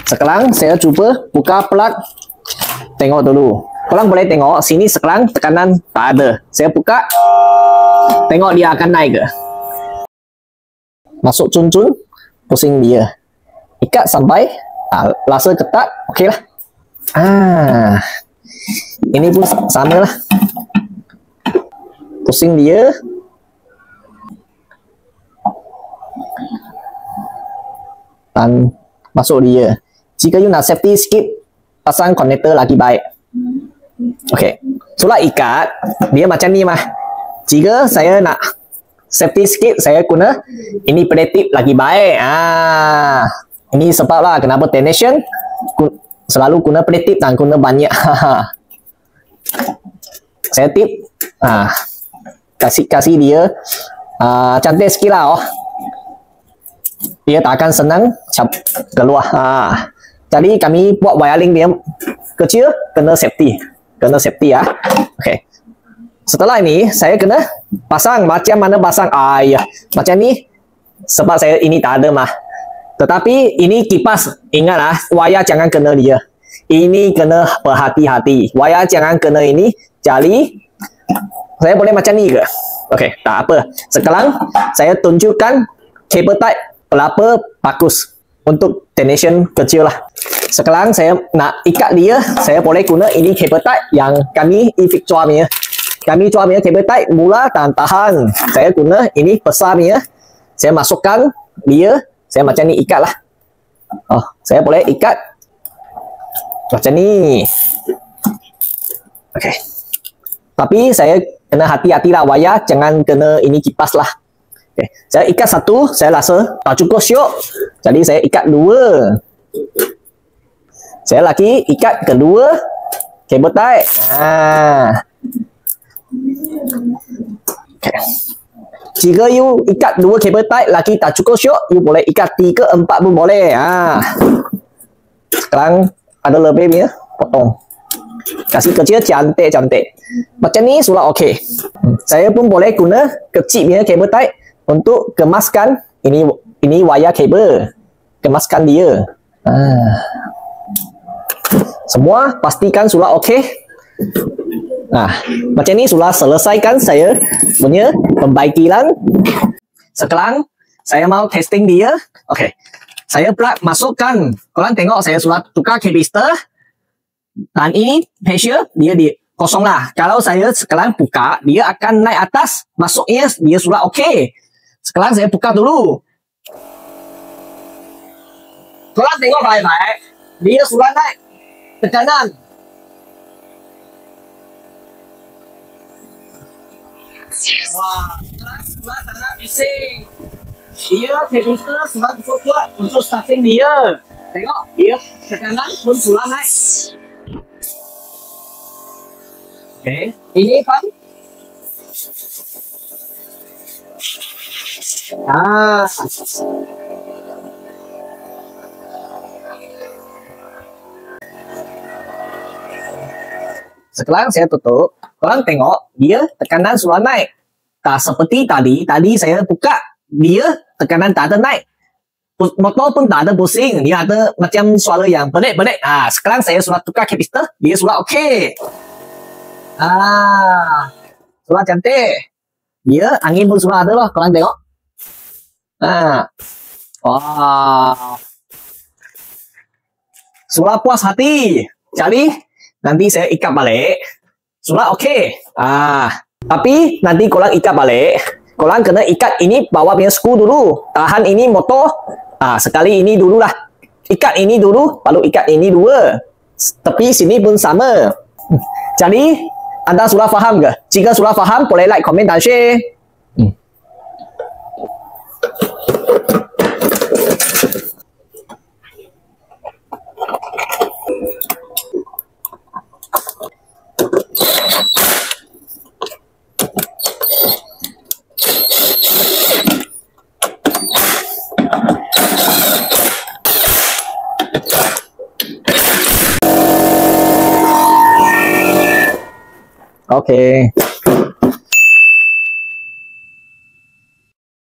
Sekarang saya cuba buka plug. Tengok dulu. Korang boleh tengok sini sekarang tekanan tak ada. Saya buka. Tengok dia akan naik ke. Masuk cun-cun. Pusing dia. Ikat sampai rasa ketat. Okey lah. Ini pun sama lah. Pusing dia. Dan masuk dia. Jika you nak safety sikit, pasang konektor lagi baik. Okey. Sudah ikat, dia macam ni mah. Jika saya nak safety sikit, saya guna ini penetip lagi baik. Ini sebab lah kenapa Tenation selalu guna penetip dan guna banyak. Saya tip, kasih dia cantik sikit lah. Dia tak akan senang keluar. Jadi kami buat wiring dia kecil, kena safety ya. Okey. Setelah ini saya kena pasang. Macam mana pasang? Macam ni. Sebab saya ini tak ada mah. Tetapi ini kipas. Ingatlah, wayar jangan kena dia. Ini kena berhati-hati. Wayar jangan kena ini. Jadi saya boleh macam ni ke? Okey, tak apa. Sekarang saya tunjukkan kabel type berapa bagus untuk Tenation kecil lah. Sekarang saya nak ikat dia, saya boleh guna ini kabel type yang kami efek jual punya. Kami jual punya kabel type mula dan tahan. Saya guna ini besar punya. Saya masukkan dia, saya macam ni ikat lah. Saya boleh ikat macam ni. Okey. Tapi saya kena hati-hati lah, wayar jangan kena ini kipas lah. Okay. Saya ikat satu, saya rasa tak cukup syok. Jadi saya ikat dua. Saya lagi ikat kedua kabel type. Okay. Jika you ikat dua kabel type lagi tak cukup syok, you boleh ikat 3, 4 pun boleh. Sekarang ada lebih ni, potong. Kasih kecil cantik. Macam ni sudah okey. Saya pun boleh guna kecil punya kabel type untuk kemaskan ini wayar kabel. Kemaskan dia. Semua pastikan sudah okey. Macam ni sudah selesaikan saya punya pembaikiran. Sekarang saya mau testing dia. Okey. Saya plug masukkan. Korang tengok saya sudah tukar capacitor. Dan ini pressure dia kosong lah. Kalau saya sekarang buka, dia akan naik atas. Masuknya dia sudah okey. Sekarang saya buka dulu. Korang tengok baik-baik. Dia sudah naik tekanan. Wah, sudah tak bising. Dia capacitor sudah cukup kuat untuk starting dia. Tengok, dia tekanan pun sudah naik. Okey, ini kan. Sekarang saya tutup. Korang tengok, dia tekanan sudah naik. Tak seperti tadi saya buka, dia tekanan tak ada naik. Motor pun tak ada pusing. Dia ada macam suara yang belik-belik. Sekarang saya sudah tukar capacitor, dia sudah okey. Sudah cantik. Dia angin pun sudah ada lah. Korang tengok. Sudah puas hati. Jadi nanti saya ikat balik. Sudah okey. Tapi nanti korang ikat balik, korang kena ikat ini bawah punya skru dulu. Tahan ini motor. Sekali ini dulu lah. Ikat ini dulu, baru ikat ini dua. Tepi sini pun sama. Jadi anda sudah faham ke? Jika sudah faham, boleh like, komen dan share. Okay.